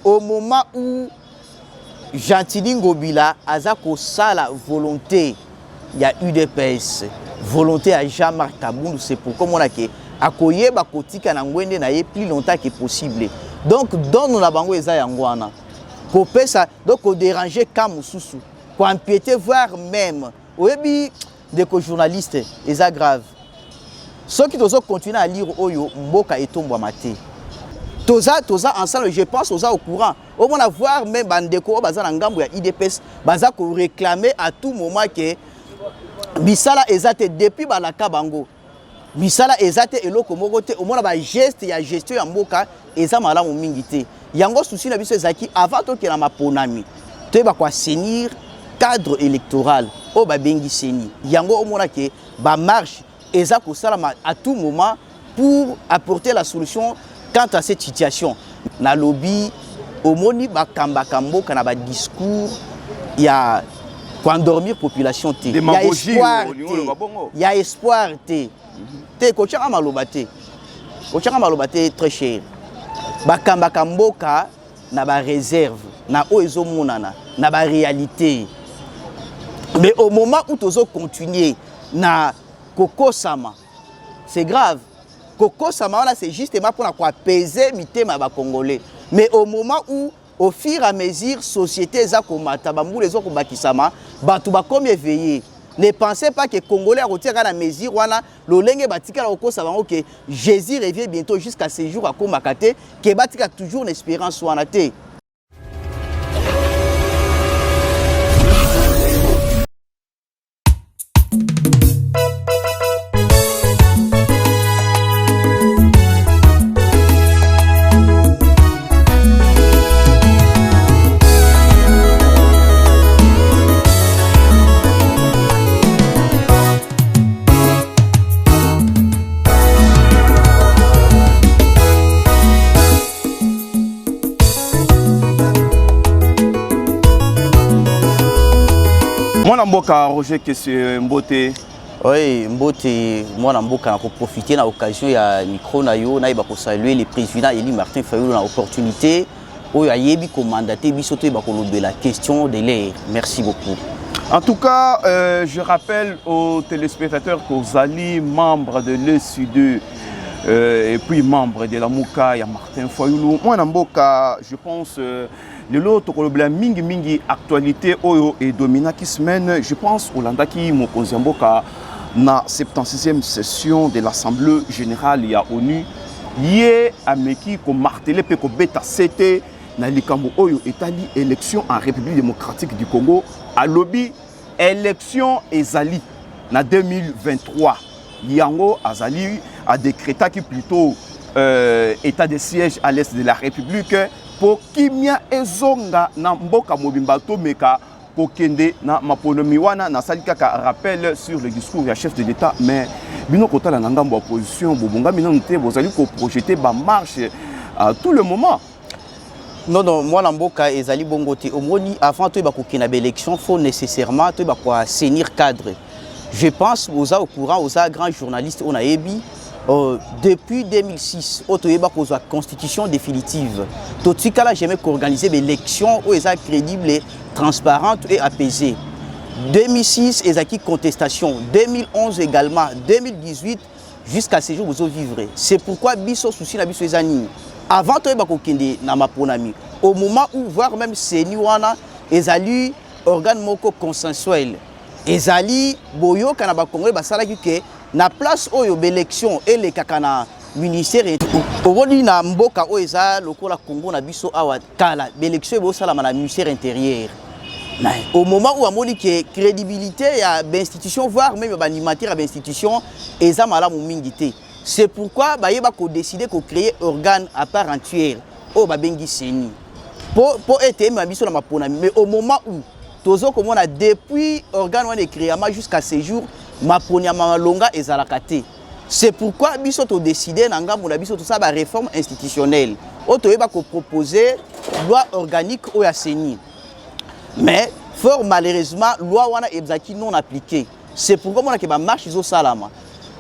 au moment où Gentili Ngobila azako sala volonté, il y a UDPS, volonté à Jean-Marc Kaboundou, c'est pourquoi on a que akoye ba kotika na ngwende na ye plus longtemps que possible. Donc donne la bango eza yangwana. Ko pesa donc ko déranger kamususu, ko empiéter voire même oyebi des journalistes eza grave. Ceux qui doivent continuer à lire oyo mboka etombo maté. Toza ensemble, je pense aux au courant. Au moins voir même bandeko baza ngambo ya IDPS baza ko réclamer à tout moment que bisala ezate depuis balaka bango. Misala ezate eloko moko te au moins ba geste ya gestion ya mboka eza malamu mingi te. Yango souci na biso ezaki avant to ke na maponami. Te ba kwa senir cadre électoral o ba bengi seni. Yango o mona ke ba marche eza ko salama à tout moment pour apporter la solution quant à cette situation. Na lobby au moni ba kamba kamboka na ba discours ya pour endormir population te. Il y a espoir te. Te kochaka malobate. Kochaka malobate très cher. Bakamba kamboka na ba réserve, na oezo monana, na ba réalité. Mais au moment où tozo continuer na Koko Sama, c'est grave. Koko Sama là c'est justement pour apaiser mitema ba congolais. Mais au moment où au fur et à mesure société za komata bambu les autres bakisama, batu ba comme éveillé. Ne pensez pas que les Congolais retirent la mesure wana lolenge batika la oko savango que Jésus revient bientôt jusqu'à ce jour à Komakate que batika toujours une espérance wana te. Moi Mboka Roger que c'est Mbote. Oui, Mbote, moi Mboka pour profiter de l'occasion ya micro na yo na ba saluer le président Eli Martin Fayulu na opportunité oyo ayebi ko mandater bisoto ba ko la question de l'air. Merci beaucoup. En tout cas, je rappelle aux téléspectateurs qu'aux alliés membres de l'ESU2 et puis membres de la Mouka, il y a Martin Fayulu. Moi Mboka, je pense le lot kolobela mingi actualité oyo et domina qui semaine je pense Olanda qui mokonzi mboka na 76e session de l'Assemblée générale ya ONU yé ameki ko marteler pe ko beta c'était na likambo oyo etali élection en République démocratique du Congo à lobby élection ezali na 2023 yango azali a décrété qui plutôt état de siège à l'est de la République pour kimia ezonga na mboka mobimba to meka pour kende na maponomi wana na salika ka rappel sur le discours du chef de l'État mais bino kota la ngambo opposition bobonga mina nte bozali ko projeter ba marche à tout le moment. Non moi na mboka ezali bongo te omoni avant to ba ko kena élection faut nécessairement to ba ko assainir cadre. Je pense aux au courant aux grands journalistes on a ebi depuis 2006, Otoyeba cause la constitution définitive. Totikala jamais qu'organiser des élections où elles crédibles, transparentes et apaisées. 2006, elles acquis contestation. 2011 également. 2018 jusqu'à ce jour vous vivre. C'est pourquoi biso souci na biso ezani. Avant Toyeba kokende na maponami. Au moment où voire même seniwana ezali organe moko consensuel. Ezali boyo kanaba Congo basala ki na place oyo l'élection et les kakana ministère aujourd'hui na mboka oeza lokola Congo na biso awa kala l'élection bo sala na ministère intérieur au moment où amoni que crédibilité ya institution voire même animateur ya institution eza malamu mingi te c'est pourquoi bayeba ko décider ko créer organe à part entière o ba bengi seni pour être ma biso na mapona mais au moment où tozo comme on a depuis organe wana créé jusqu'à ce jour maponia malonga ezalakate. C'est pourquoi biso to décider na ngambo na biso tout ça ba réforme institutionnelle. Oto yeba ko proposer loi organique o ya seni. Mais fort malheureusement loi wana ezaki non appliquée. C'est pourquoi on a que ba marche izo salama.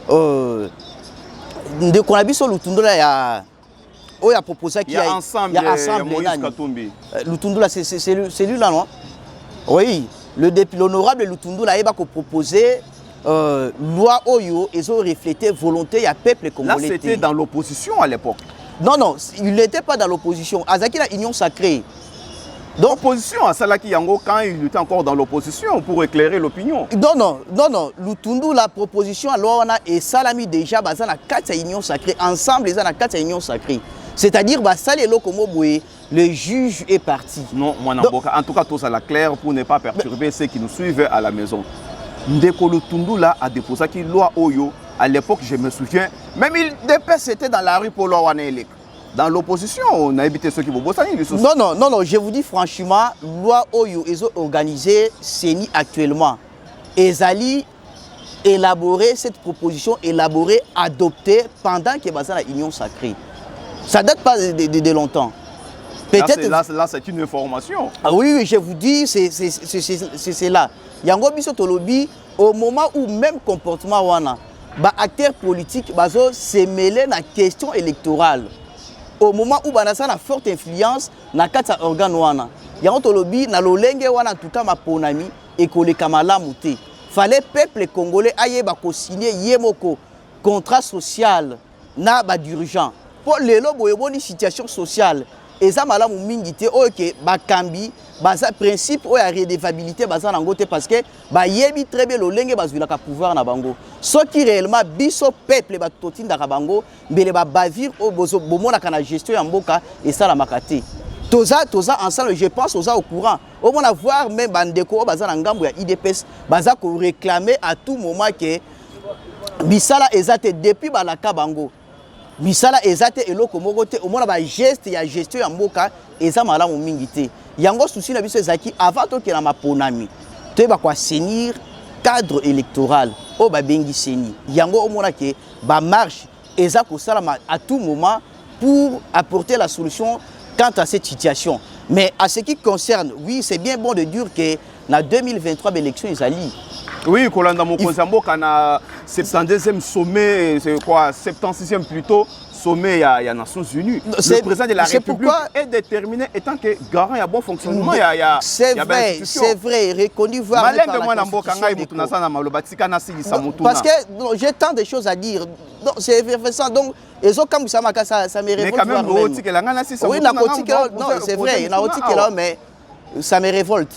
De konabiso lutundola ya il a proposé qu'il y a ensemble, Moïse Katumbi. Lutundula, c'est lui-là, non? Oui, l'honorable Lutundula, il a proposé loi Oyo, ils ont reflété volonté, il y a peuple congolais. Là, c'était dans l'opposition à l'époque. Non, il n'était pas dans l'opposition. Azaki, la union sacrée. Donc, l'opposition à Salaki Yango, quand il était encore dans l'opposition, pour éclairer l'opinion. Non. Lutundu, la proposition, alors on a et Salami déjà, dans la 4 union sacrée. Ensemble, ils ont la 4 union sacrée. C'est-à-dire, le juge est parti. Non, moi, en tout cas, tout ça, la claire, pour ne pas perturber ceux qui nous suivent à la maison. Ndeko Lutundu là a déposé une loi Oyo. À l'époque, je me souviens, même il c'était dans la rue pour l'Owanelek. Dans l'opposition, on a évité ceux qui vont bosser. Non, je vous dis franchement, loi Oyo, ils ont organisé CENI actuellement. Ils allaient élaborer cette proposition, adoptée pendant que basé la union sacrée. Ça date pas de longtemps. Peut-être là c'est une information. Ah oui, je vous dis, c'est là. Yango biso tolobi au moment où même comportement wana, ba acteurs politiques bazo se mêler na question électorale. Au moment où banasa na forte influence na kata organe wana. Yango tolobi na lolenge wana en tout cas ma ponami et koleka malamu te. Fallait peuple congolais aye ba ko signer yemoko contrat social na ba dirigeant. Pour lelo boyeboni situation sociale eza malamu mingi te oke bakambi baza principe o ya redevabilité baza nango te parce que ba yebi très bien lolenge bazulaka pouvoir na bango ce qui réellement biso peuple ba totinda ka bango mbele ba bavir o bozo bomona kana gestion ya mboka et ça la makate toza ensemble je pense aux au courant au moins voir même bandeko baza na ngambo ya IDPS baza ko réclamer à tout moment que bisala ezate depuis balaka bango misala ezate eloko moko te au moins ba geste ya gestion ya mboka eza malamu mingi te yango souci na biso ezaki avant to ke na maponami te ba kwa senir cadre électoral o ba bengi seni yango o mona ke ba marche eza ko salama à tout moment pour apporter la solution quant à cette situation. Mais à ce qui concerne, oui, c'est bien bon de dire que na 2023 l'élection ezali. Oui, Kolanda Mokozambo kana 72e sommet, c'est quoi 76e plutôt sommet il y a Nations Unies. Le président de la République est déterminé étant que garant il y a bon fonctionnement c'est vrai, reconnu voir parce que j'ai tant de choses à dire. C'est ça donc les autres comme ça me révolte. Mais quand même oui, non, c'est vrai, mais ça me révolte.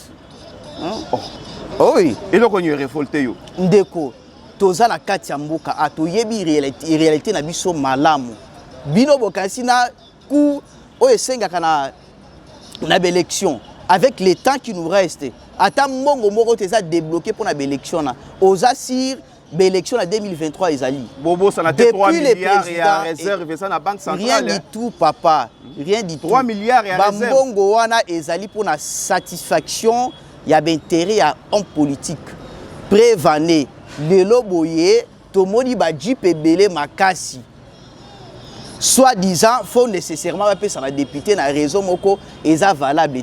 Oh oui. Et le connu révolté yo. Ndeko, toza na kati ya mboka atoyebi réalité na biso malamu. Bino bokasi na ku o esengaka na élection avec les temps qui nous reste. Ata mbongo moko teza débloqué pour na élection na. Oza sir l'élection en 2023 ezali. Bobo ça na 3 milliards et à réserve ça na banque centrale. Rien du tout papa, rien du tout. 3 milliards et à réserve. Mbongo wana ezali pour na satisfaction. Il y a intérêt à un politique. Prévané, le loboye, tout le monde va dire belé makasi. Soit disant, il faut nécessairement appeler ça député dans la raison moko et ça valable.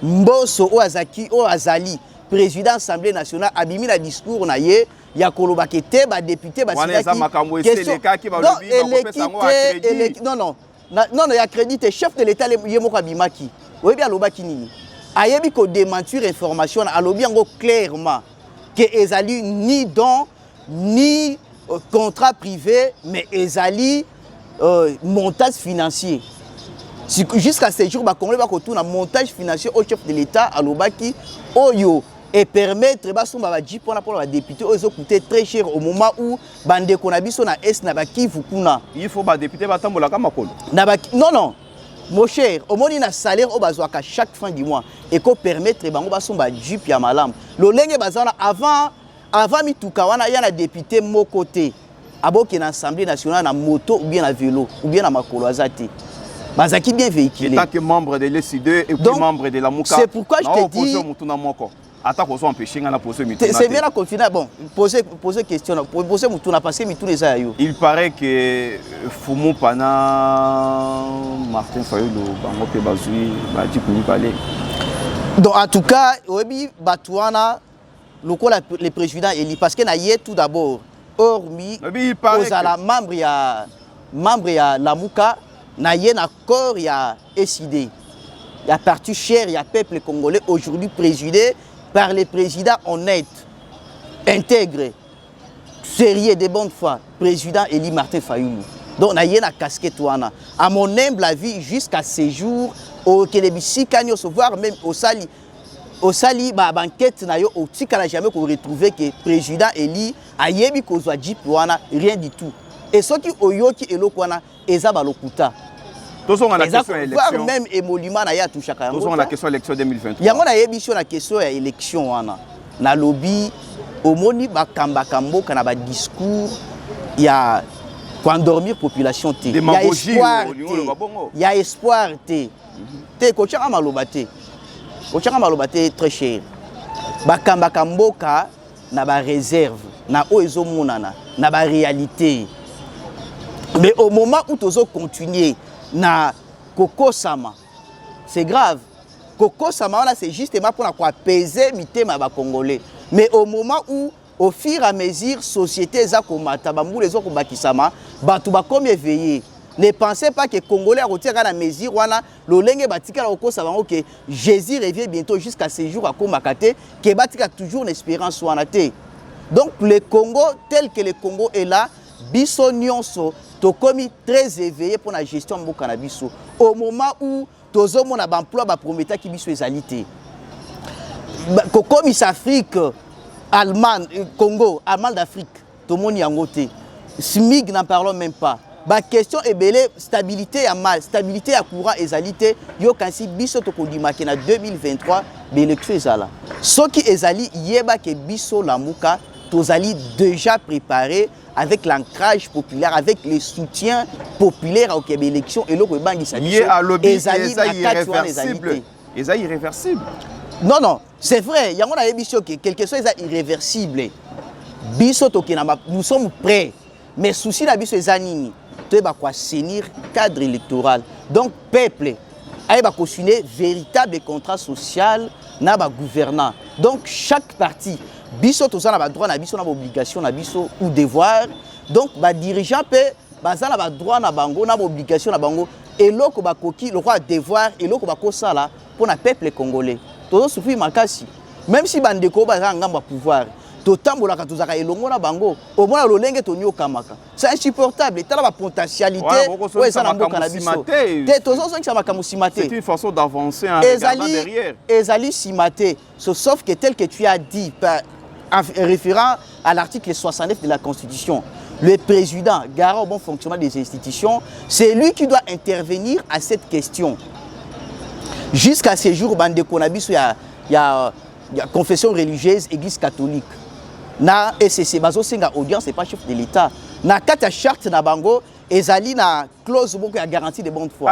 Mboso Oazaki Oazali, président de l'Assemblée nationale, abimi la discours na ye, ya kolobake te ba député ba non, il y a crédit chef de l'État yemoko abimaki. Oui bien lobaki nini. Ayebi ko démentir information à l'obiango clairement que ezali ni don ni contrat privé mais ezali montage financier. Jusqu'à ce jour ba Congolais ba ko tourna montage financier au chef de l'État à l'obaki oyo et permettre ba somba ba ji pour la député ozo coûter très cher au moment où bande ko na biso na est na ba Kivu kuna. Il faut ba député ba tambola ka makolo. Non. Mon cher, au moins il y a un salaire au bazouak chaque fin du mois et qu'on permettre bango basomba jupe ya malam. Le lenge bazana avant mitukawana il y a un député mon côté. Abo qui est l'Assemblée nationale na moto ou bien à vélo ou bien à makolo azati. Bazaki bien véhiculé. En tant que membre de l'EC2 et puis membre de la Mouka. C'est pourquoi je te dis c'est bien à continuer. Bon, poser question, poser mutuna parce que mituna eza yo. Il paraît que Fumu Pana Martin Fayulu bango pe bazui ba di kuni parler. Donc en tout cas, obi batouana lokola les présidents éli parce que na yé tout d'abord hormis aux la membre ya Lamuka na yé na corps ya SID. Il y a parti cher, il y a peuple congolais aujourd'hui présidé par les présidents honnêtes, intègres, sérieux, de bonne foi, président Eli Martin Fayoulou. Donc, na yé na casquette wana. À mon humble avis, jusqu'à ces jours, au Kélébissi, Kanyo se voir même au Sali, ba banquette na yo, au Tikala jamais qu'on retrouve que président Eli a yebi kozwa jip wana, rien du tout. Et ceux qui oyoki elokwana, eza balokuta. Tous on a la question élection. Même émolument na ya touchaka. Tous on a la question élection 2023. Yango na yebi sur la question ya élection wana. Na lobby omoni bakamba kamboka na ba discours ya pour endormir population te. Il y a espoir. Il y a espoir te. Te kochaka maloba te. Kochaka maloba te très cher. Bakamba kamboka na ba réserve, na oezo monana, na ba réalité. Mais au moment où tozo continuer na Koko Sama, c'est grave. Koko Sama c'est justement pour apaiser mitema ba congolais. Mais au moment où au fur et à mesure société za komata bambu les autres bakisama batu ba comme éveillé. Ne pensez pas que Congolais a retiré la mesure wana lolenge batika la Koko Sama que Jésus revient bientôt jusqu'à ce jour à Komakate que batika toujours une espérance wana te. Donc le Congo tel que le Congo est là, biso nyonso to komi très éveillé pour la gestion de cannabis. Au moment où tozo mona ba emploi ba prometa ki biso ezalité. Comme Afrique, Allemagne, Congo, Allemagne d'Afrique, tout le monde y a ngoté. SMIG n'en parlons même pas. La question est belle, stabilité à mal, stabilité à courant et égalité. Yo kansi biso to kodima ke na 2023 l'élection ezala. Ce qui ezali yeba ke biso la muka tozali déjà préparé avec l'ancrage populaire, avec les soutiens populaires au Québec élection et l'autre bangi sa biso. Ezali irréversible. Ezali irréversible. Non, non, c'est vrai. Il y a un émission qui quelque chose est irréversible. Nous sommes prêts. Mais souci la biso ezanini. Tu vas quoi assainir cadre électoral. Donc peuple, il va continuer véritable contrat social na ba gouvernant. Donc chaque parti, biso to ça na droit na biso na obligation na biso ou devoir. Donc ba dirigeant peut baza na ba droit na bango na obligation na bango et loko ba koki le roi devoir et loko ba ko sala pour na peuple congolais. Todo souffrir makasi. Même si bandeko baza ngamba pouvoir. Totambola katuzaka elongo na bango au moins lolenge tonyo kamaka. C'est insupportable. Tala ba potentialité ouais ça na mboka na biso. Te tozo so ki ça makamusimate. C'est une façon d'avancer en regardant derrière. Ezali simate. Sauf que tel que tu as dit référant à l'article 69 de la Constitution, le président, garant au bon fonctionnement des institutions, c'est lui qui doit intervenir à cette question. Jusqu'à ce jour, bandeko na biso il y a confession religieuse, église catholique. Na SCC bazo senga audience c'est pas chef de l'état. Na kata charte na bango ezali na clause beaucoup ya garantie de bonne foi.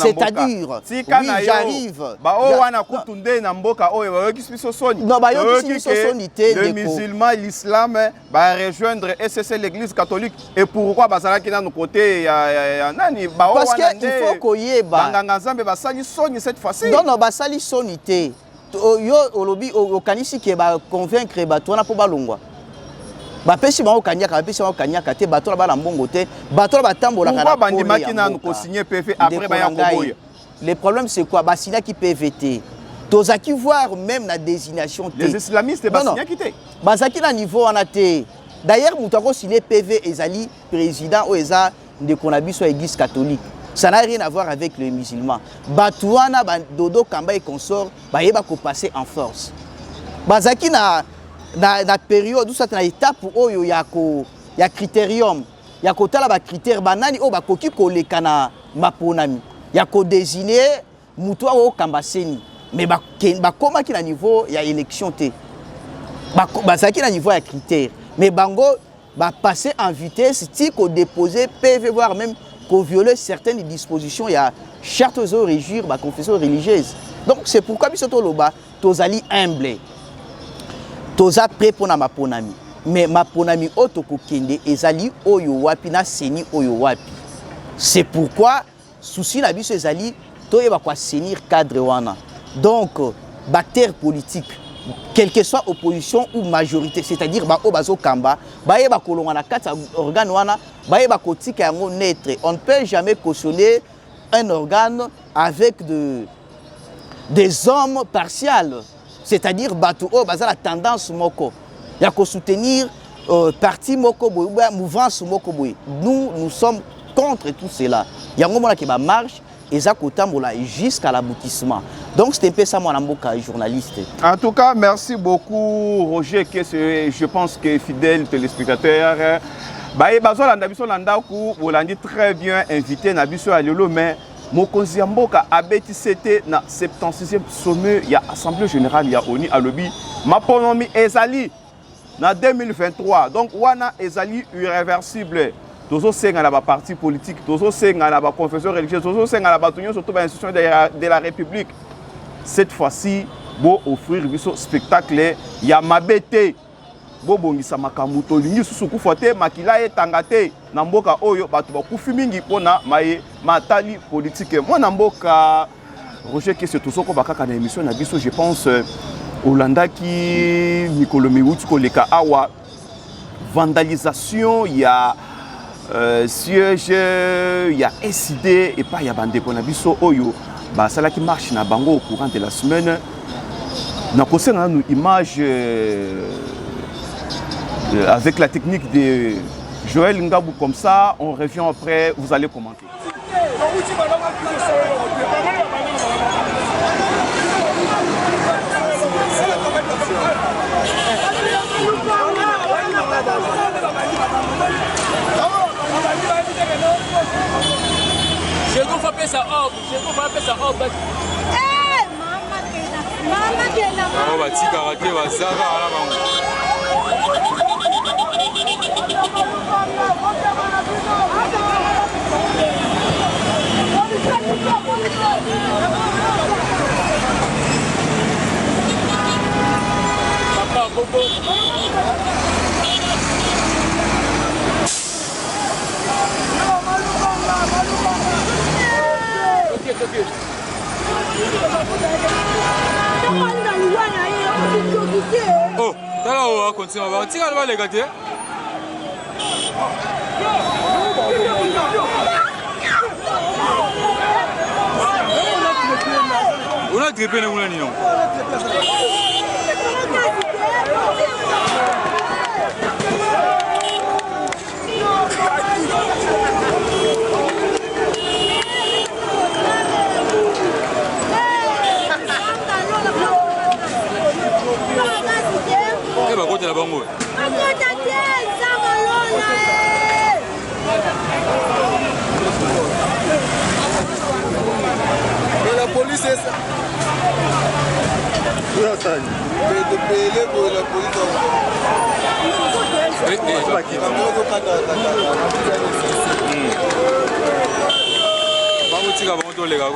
C'est-à-dire oui, j'arrive. Ba o wana kutunde na mboka o yoki biso soni. Non ba yoki biso soni te les musulmans, l'islam ba rejoindre SCC l'église catholique et pourquoi bazala ki na no côté ya nani ba o wana parce que il faut koyeba banganga nzambe basali soni cette fois-ci. Non non basali soni te. Yo olobi okanisi ke ba convaincre bato na po balongwa ba pesi ba okanyaka ba pesi ba okanyaka te bato na bala mbongo te bato na batambola kana pourquoi bandimaki na ko signer PV après ba ya koboya. Le problème c'est quoi ba signer ki PVT tozaki voir même na désignation te les islamistes ba signer ki te bazaki na niveau wana te. D'ailleurs mutako signer PV ezali président o eza de konabiso église catholique. Ça n'a rien à voir avec les musulmans. Batouana, Dodo, Kamba et consort, Bayeba ko passer en force. Bazaki na période où ça na étape où il y a critérium, il y a kotala ba critère banani o ba koki ko lekana maponami. Il y a ko désigner mutua o kambaseni. Mais ba koma ki na niveau il y a élection té. Bazaki na niveau il y a critère. Mais bango ba passer en vitesse, ti ko déposer PV voire même qu'on viole certaines dispositions, il y a charte aux régir, ma confession religieuse. Donc c'est pourquoi bisoto loba, tozali humble, toza prêt pour na maponami. Mais maponami otoko kende ezali oyo wapi na seni oyo wapi. C'est pourquoi souci la biso ezali toyeba kwa senir cadre wana. Donc bactère politique, quelle que soit opposition ou majorité, c'est-à-dire ba obazo kamba, ba kolonga na kata organe wana, ba kotika yango neutre. On ne peut jamais cautionner un organe avec des hommes partials, c'est-à-dire Batou O, la tendance Moko. Il y a qu'à soutenir parti Moko Boy, mouvance Moko Boy. Nous sommes contre tout cela. Il y a un moment qui marche et ça jusqu'à l'aboutissement. Donc c'est un peu ça mon journaliste. En tout cas, merci beaucoup Roger, je pense que fidèle téléspectateur. Vous l'avez très bien invité Nabiso Alelo, mais Mokonzi Mboka abeti c'était na 76e sommet, il y a assemblée générale, il y a ONI Alobi, Maponomi Ezali na 2023. Donc wana Ezali irréversible. Tozo senga na ba parti politique, tozo senga na ba confession religieuse, tozo senga na ba union surtout ba institution de la République. Cette fois-ci, bo offrir biso spectacle ya mabete. Bo bongisa makamuto lingi susu kufote makila etangate na mboka oyo batu bakufi mingi pona maye matali politique. Moi na mboka Roger que c'est tout soko bakaka na émission na biso, je pense Olanda ki Mikolo Miwuti koleka awa vandalisation, il y a siège, il y a SID et pas il y a bande qu'on a biso oyo ba sala qui marche na bango au courant de la semaine na concernant une image avec la technique de Joël Ngabou comme ça, on revient après, vous allez commenter. Je vais faire ça hors, je vais faire ça hors. On va tirer karaté, on va savoir là Papa, Bobo. Oh, là on va continuer, on va tirer le les gars. On a trippé nous là non. Eh bah côté la bango. La police est ça. De payer pour la police. Vamos tirar vamos legal.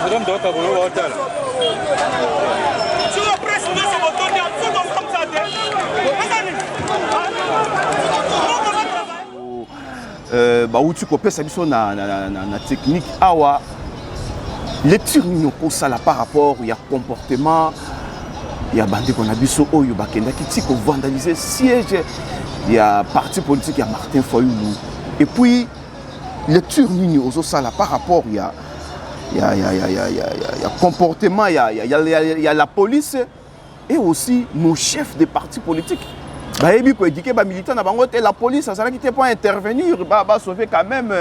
Madame doit avoir le hôtel. Sur la presse, nous sommes au tournoi, tout comme ça. Bauti kopesa biso na technique awa lecture nini okosala par rapport ya comportement ya bande qu'on a biso oyo bakenda kiti ko vandaliser siège ya parti politique ya Martin Fayulu et puis lecture nini ososala par rapport ya comportement ya la police et aussi nos chefs des partis politiques. Baébi ko éduquer ba militant na bango te la police ça qui était pas intervenir ba sauver quand même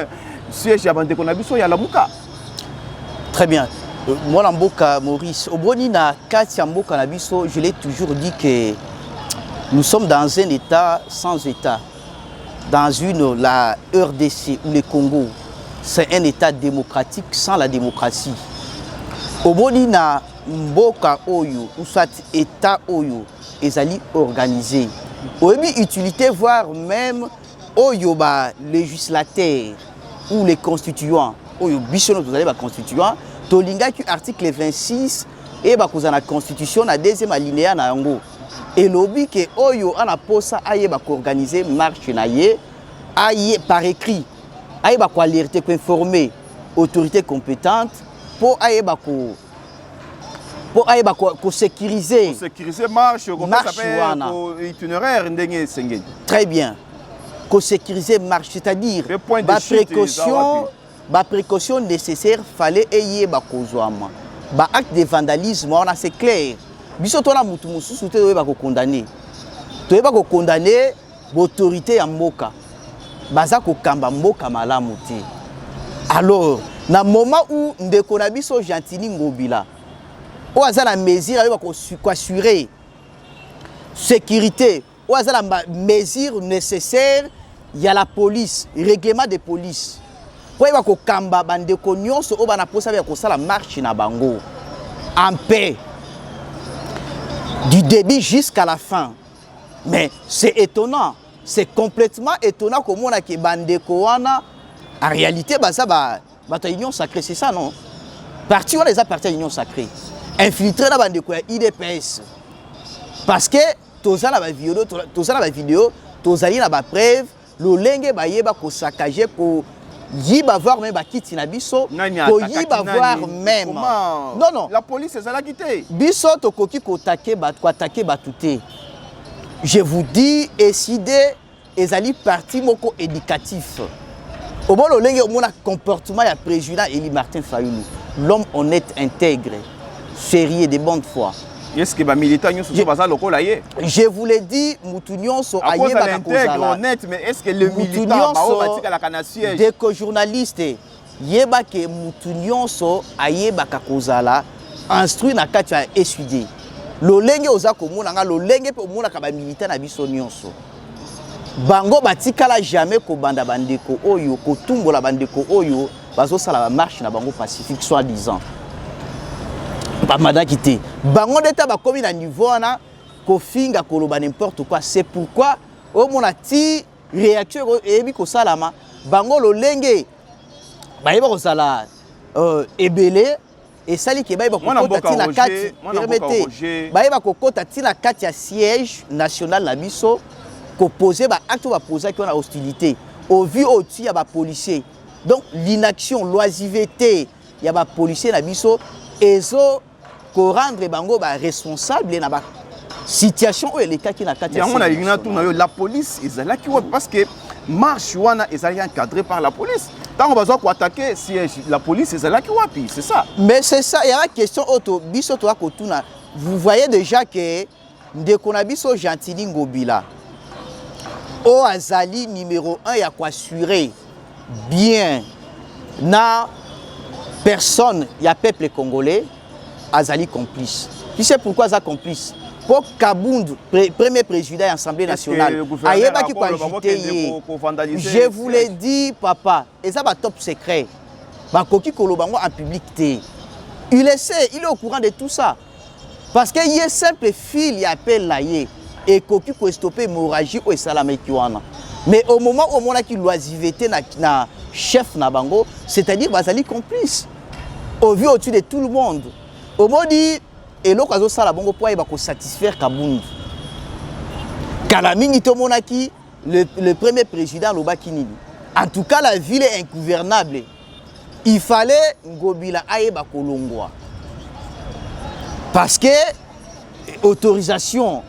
siège ya bande qu'on a biso ya la muka. Très bien. Moi Mboka Maurice Oboni na kati ya mboka na biso, je l'ai toujours dit que nous sommes dans un état sans état. Dans la RDC ou le Congo, c'est un état démocratique sans la démocratie. Oboni na mboka oyo ou soit état oyo ezali organisé. Oyebi utilité voire même oyoba législateur ou les constituants oyo bisono tozali ba constituant tolinga ki article 26 et ba kozana constitution na deuxième alinéa na yango et lobi ke oyo ana posa aye ba ko organiser marche na ye aye par écrit aye ba ko alerter ko informer autorité compétente pour aye ba ko pour ayeba ko sécuriser marche wana itinéraire ndenge sengeli. Très bien. Ko sécuriser marche, c'est-à-dire ba précaution nécessaire fallait ayeba kozwama. Ba acte de vandalisme on a c'est clair. Biso tona mutu mususu te oyeba ko condamner. Toyeba ko condamner l'autorité ya mboka. Baza ko kamba mboka malamu te. Alors, na moment où ndeko na biso Gentili Ngobila o aza la mesure ayeba ko assurer sécurité, o aza la mesure nécessaire, il y a la police, règlement de police. Pour ayeba ko kamba bandeko nyonso o bana posa ya ko sala marche na bango en paix du début jusqu'à la fin. Mais c'est étonnant, c'est complètement étonnant comment on a que bandeko wana en réalité baza ba union sacrée, c'est ça non? Parti on les a partis à l'union sacrée. Infiltré dans bandeko ya IDPS. Parce que toza na ba vidéo, tozali na ba preuve, lo lenge ba yeba ko saccager ko yiba voir même ba kiti na biso, ko yiba voir même. Non non, la police est la quitté. Biso to koki ko attaquer batouté. Je vous dis décider ezali parti moko éducatif. Au bon lenge au mona comportement ya président Eli Martin Fayulu, l'homme honnête, intègre, sérieux, de bonne foi. Est-ce que les militants sont pas lokola yé? Je vous l'ai dit, Moutounion sont aïe intègre, honnête, mais est-ce que les militants sont la siège? Dès que journaliste yeba que Moutounion sont aïe bakakozala instruit na katia étudier. Lo lenge oza komona nga lo lenge pe omona ka ba militant na biso nyonso. Bango batikala jamais ko banda bandeko oyo ko tumbola bandeko oyo bazo sala ba marche na bango pacifique soi-disant. Ba madakité. Bango d'eta ba komi na niveau na ko finga koloba n'importe quoi. C'est pourquoi o mona ti réaction ebi ko salama bango lo lenge ba yeba ko sala ebele et sali ke ba yeba ko kota ti na kati permettez ba yeba ko kota ti na kati ya siège national na biso ko poser ba acte ba poser qui on a hostilité au vu au-dessus ya ba policier. Donc l'inaction, l'oisiveté ya ba policier na biso ezo ko rendre bango ba responsable na ba situation où les cas qui na kati ya la police ezala ki parce que marche wana ezali encadré par la police. Tant on va ko attaquer siège la police ezala ki wapi, c'est ça. Mais c'est ça, il y a une question auto biso to akotuna. Vous voyez déjà que ndeko na biso Gentili Ngobila o azali numéro 1 ya quoi assurer bien na personne ya peuple congolais azali complice. Tu sais pourquoi ça complice? Pour Kabund, premier président de l'Assemblée nationale, ayeba qui quoi ajouter. Je vous l'ai dit papa, et ça va top secret. Ba koki kolobango en public té. Il est au courant de tout ça. Parce que y a simple fil y appelle là yé. Et koki ko stopper hémorragie ou salamé kiwana. Mais au moment où on a qui l'oisiveté na chef na bango, c'est-à-dire bazali complice. Au vu au-dessus de tout le monde. Au mot dit et l'occasion ça la bango pour y satisfaire Kabund. Kalamingi tomonaki le premier président Lobakinini. En tout cas la ville est ingouvernable. Il fallait Ngobila ayeba kolongwa. Parce que autorisation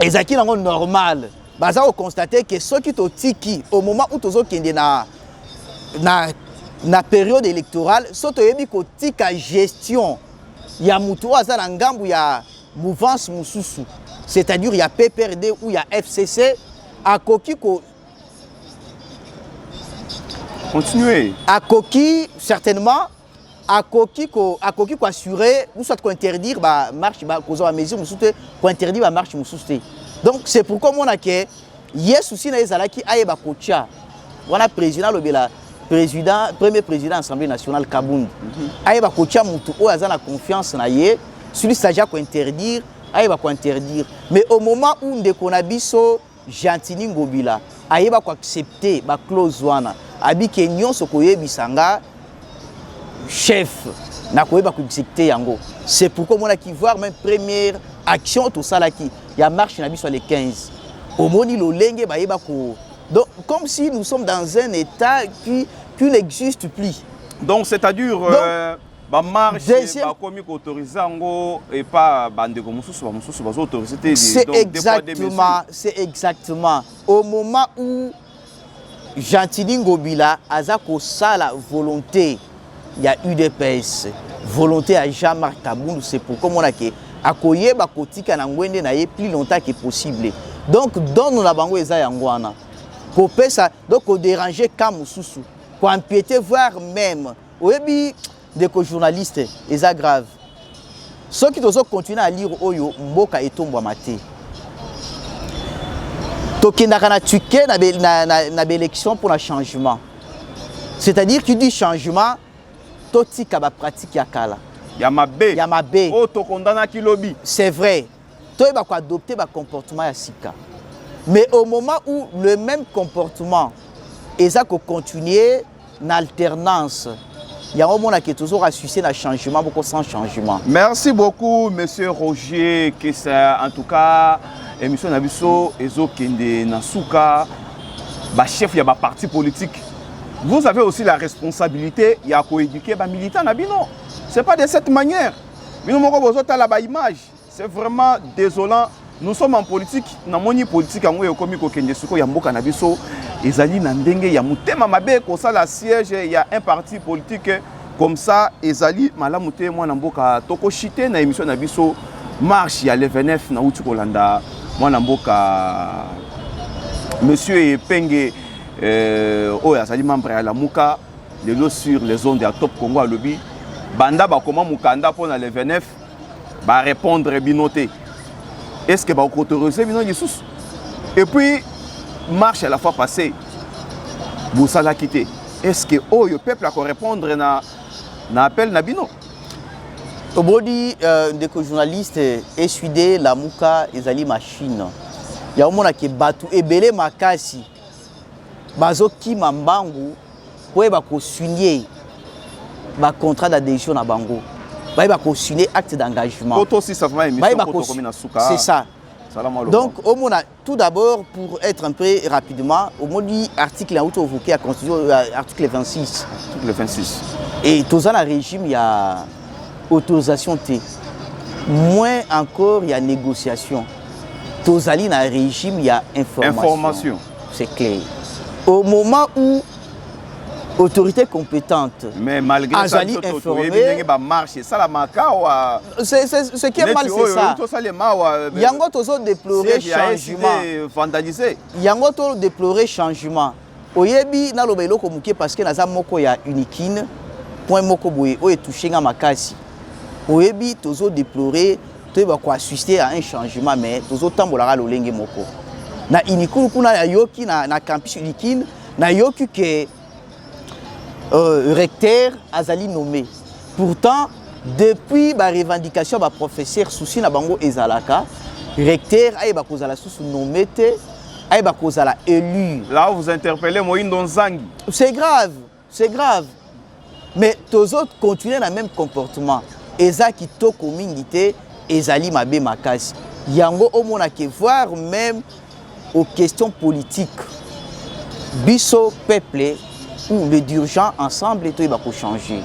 ezaki nango normal. Baza ko constater que ceux qui tiki au moment où tozo kende na période électorale, soto yebi ko tika gestion ya mutu aza na ngambu ya mouvance mususu. C'est-à-dire il y a PPRD ou il y a FCC à koki ko continuer. À koki certainement à koki ko assurer ou soit ko interdire ba marche ba kozo a mesure mususu ko interdire ba marche mususu. Donc c'est pourquoi on a que yes aussi na ezalaki ayeba kocha wana président lobela président premier président de l'Assemblée nationale Kabund ayeba kocha mutu o azana confiance na ye celui s'agit ko interdire ayeba ko interdire mais au moment où ndeko na biso Gentili Ngobila ayeba ko accepter ba clause wana abike nyonso ko yebisanga chef na koyeba ko exécuter yango. C'est pourquoi on a qui voir même première action tout ça là qui y a marche na biso les 15 au moni lo lenge ba yeba ko. Donc comme si nous sommes dans un état qui n'existe plus. Donc c'est-à-dire ba marche Deuxième- ba komi ko autoriser ngo et pas bande ko mususu ba autoriser c'est exactement au moment où Gentili Ngobila aza ko sala volonté ya UDPS volonté à Jean-Marc Kabundu c'est pourquoi on a que akoyeba kotika na ngwende na ye plus longtemps que possible donc donne na bango eza yango wana ko pesa donc ko déranger kam mususu ko empiéter voire même oyebi de ko journaliste eza grave ceux qui doivent continuer à lire oyo mboka etombwa maté tokendaka na tuke na élection pour le changement c'est-à-dire qu'il dit changement totika ba pratique ya kala Yamabe. Auto condamna ki lobby. C'est vrai. Toi, il va adopter un comportement à Sika. Mais au moment où le même comportement est à continuer en alternance, il y a un moment qui est toujours associé à changement, beaucoup sans changement. Merci beaucoup, monsieur Roger, que ça, en tout cas, émission Nabiso, Ezo Kende Nasuka, chef de la parti politique. Vous avez aussi la responsabilité de coéduquer les militants. Ce n'est pas de cette manière. C'est vraiment désolant. Nous sommes en politique. Dans la politique, il y a un siège, il y a un parti politique comme ça. Ezali malamute moi namboka toko chité na émission nabiso marche ya le 29 na uti kolanda moi namboka monsieur Penge oya azali membre ya la muka lelo sur les ondes de Top Congo à lobby banda ba comment mukanda pour na le 29 ba répondre binoté est-ce que ba autoriser bino Jesus et puis marche à la fois passée vous ça l'a quitté est-ce que oh le peuple a répondre na appel na bino Obodi des journalistes essuidé la muka ezali machine ya omona ke batu ebele makasi bazo ki mambangu pour ba ko signer ba contrat d'adhésion na bango ba ko signer acte d'engagement aussi ça va émission c'est ça. Donc tout d'abord pour être un peu rapidement au modi article auto évoqué à constitution article 26 et tous en régime il y a autorisation T moins encore il y a négociation tous en régime il y a information c'est clair au moment où autorité compétente mais malgré ça marche ça la maka c'est ce qui est mal c'est ça yango tozo déplorer changement vandalisé yango to déplorer changement oyebi na lobelo ko muke parce que naza moko ya uniquine point moko boye o touché nga makasi oyebi tozo déplorer to ba ko assister à un changement mais tozo tambola lolenge moko na uniquine kuna ya yoki na campus uniquine na yoki que recteur azali nommé. Pourtant, depuis la revendication du professeur souci na bango ezalaka, recteur ayeba kozala sous nommé te, ayeba kozala élu. Là vous interpellez Moïndo Nzangi. C'est grave, c'est grave. Mais tous autres continuent dans le même comportement. Eza kitoko mingité, ezali mabe makasi. Yango omona ke voir même aux questions politiques. Biso peuple ou les dirigeants ensemble tout va changer.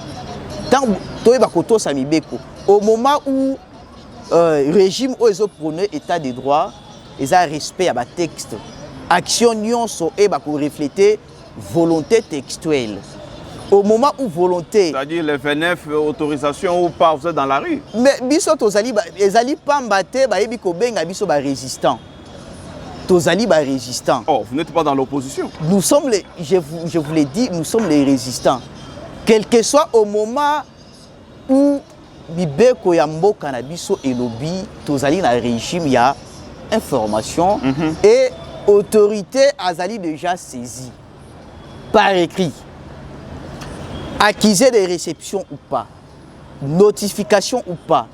Tant tout va koto samibeko. Au moment où régime où prôné état de droit, ils ont respect à ba texte. Action nyonso et ba ko refléter volonté textuelle. Au moment où volonté, c'est-à-dire les 29 autorisations ou pas vous êtes dans la rue. Mais biso tozali ezali pambate ba yebi ko benga biso ba résistant. Tozali ba résistants. Oh, vous n'êtes pas dans l'opposition. Nous sommes les, je vous l'ai dit, nous sommes les résistants. Quel que soit au moment où Bibeko Yambo Cannabiso et lobby, Tozali na régime, il y a information et autorité Azali déjà saisie par écrit. Accusé de réception ou pas, notification ou pas,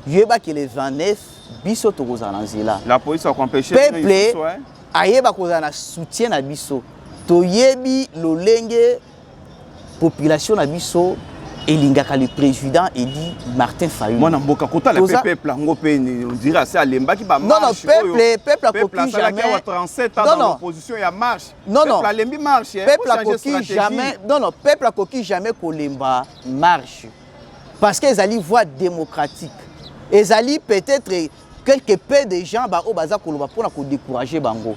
il y a que les 29 biso tokozanzela la police a empêché peuple ayeba kozana soutien na biso toyebi lolenge population na biso elingaka le président Edi Martin Fayulu moi na mboka kota la peuple ngo pe on dirait c'est alemba qui ba marche peuple a coquille jamais 37 ans dans l'opposition il y a marche peuple a lembi marche peuple a coquille jamais peuple a coquille jamais kolemba marche parce qu'ils allaient voie démocratique. Ils allaient peut-être quelques peu de gens au baza koloba pour décourager bango.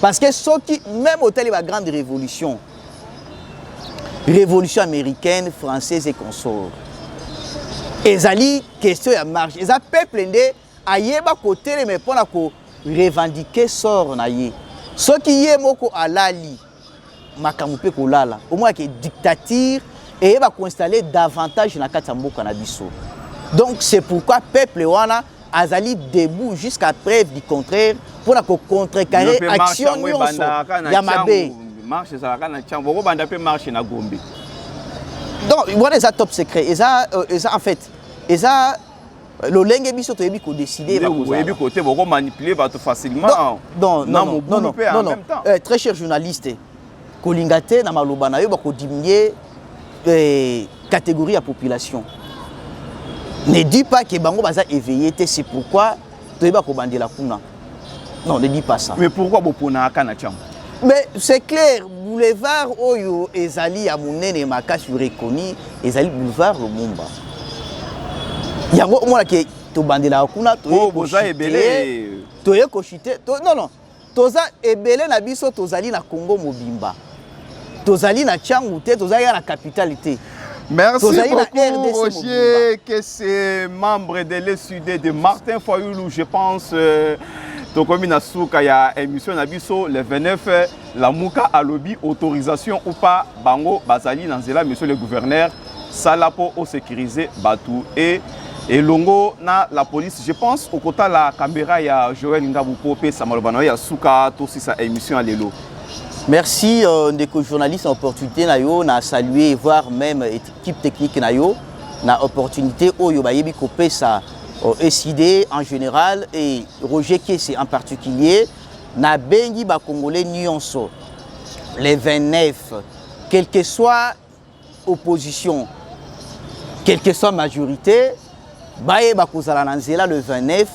Parce que ceux qui, même au télé la grande révolution américaine, française et consorts, ils allaient question à marche. Ils ont peuple ndé ayeba côté mais pour revendiquer sort na ye. Ceux qui y moko alali makamupe kolala. Au moins que dictature et va installer davantage na kati mboka na biso. Donc c'est pourquoi peuple wana azali debout jusqu'à preuve du contraire pour contrecarrer action nyonso ya mabe. Marche ça na chambo ko banda pe marche na Gombe. Donc voilà les top secret. Et ça en fait, et ça le lenge biso to yebi ko décider ba ko yebi côté boko manipuler ba facilement. Non. Très cher journaliste. Kolingate na maloba na yo ba ko diminuer catégorie à population. Ne dis pas que bango baza éveillé, c'est pourquoi tu es pas bandela kuna. Non, ne dis pas ça. Mais pourquoi bopona kana cham? Mais c'est clair, boulevard oyo ezali ya munene makasi reconnu, ezali boulevard Lumumba. Yango mona ke to bandela kuna to boza ebele to yeko chité. Non. Toza ebele na biso tozali na Congo mobimba. Tozali na Tchangouté, tozali na capitalité. Merci beaucoup Roger, que c'est membre de l'SUD de Martin Fayoulou, je pense Tokomi Nasuka ya émission Nabiso le 29 la Mouka a lobby autorisation ou pas bango bazali nanzela monsieur le gouverneur salapo au sécuriser Batou et longo na la police je pense au côté la caméra ya Joël Ngabou Popé Samalobano ya Suka to si sa émission à lelo. Merci ndeko journaliste en opportunité na yo na saluer voire même équipe technique na yo na opportunité oyo bayebi kopé ça SID en général et Roger Kessé en particulier na bengi ba congolais nyonso les 29 quelle que soit opposition quelle que soit majorité baye ba kozala na nzela le 29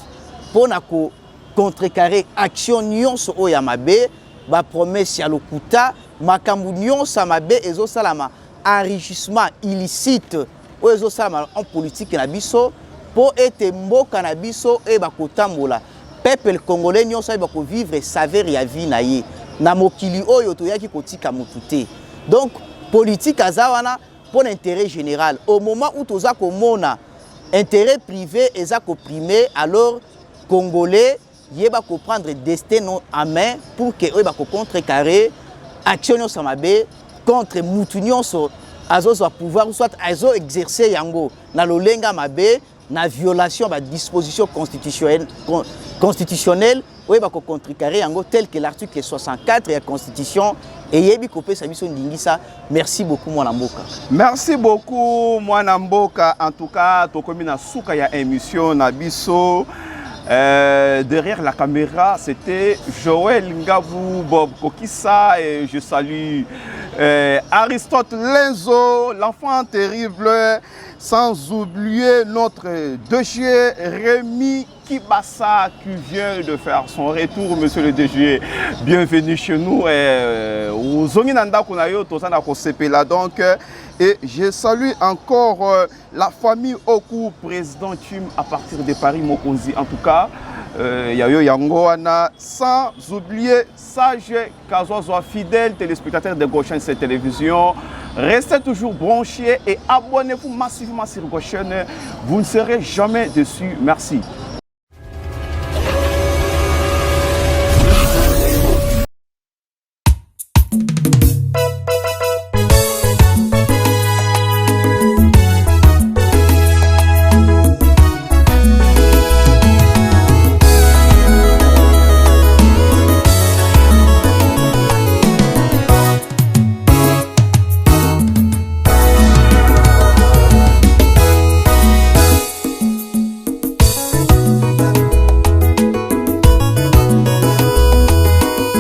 pour na ko contrecarrer action nyonso oya mabe ba promesse ya lokuta makambu nyonso mabe ezo salama enrichissement illicite o ezo salama en politique na biso pour être mboka na biso e ba kotambola peuple congolais nyonso ba ko vivre saveur ya vie na ye na mokili oyo to yaki kotika mutute. Donc politique azawana pour l'intérêt général au moment où toza ko mona intérêt privé eza ko primer alors congolais yeba ko prendre destin en main pour que yeba ko contrecarrer action nyonso mabe contre mutu nyonso azo pouvoir soit azo exercer yango na lolenga mabe na violation ba disposition constitutionnelle yeba ko contrecarrer yango tel que l'article 64 de la constitution et yebi ko pesa biso ndingisa. Merci beaucoup mwana mboka. Merci beaucoup mwana mboka. En tout cas tokomi na suka ya émission na biso. Derrière la caméra, c'était Joël Ngabou Bob Kokissa et je salue Aristote Lenzo, l'enfant terrible, sans oublier notre DG Rémi Kibassa qui vient de faire son retour, monsieur le DG. Bienvenue chez nous. Donc, et je salue encore la famille Oku, président Tum à partir de Paris Mokonzi. En tout cas, Yayo Yangoana, sans oublier Sage Kazozoa, fidèle téléspectateur de Gauchaine cette télévision. Restez toujours branchés et abonnez-vous massivement sur Gauchaine. Vous ne serez jamais déçus. Merci.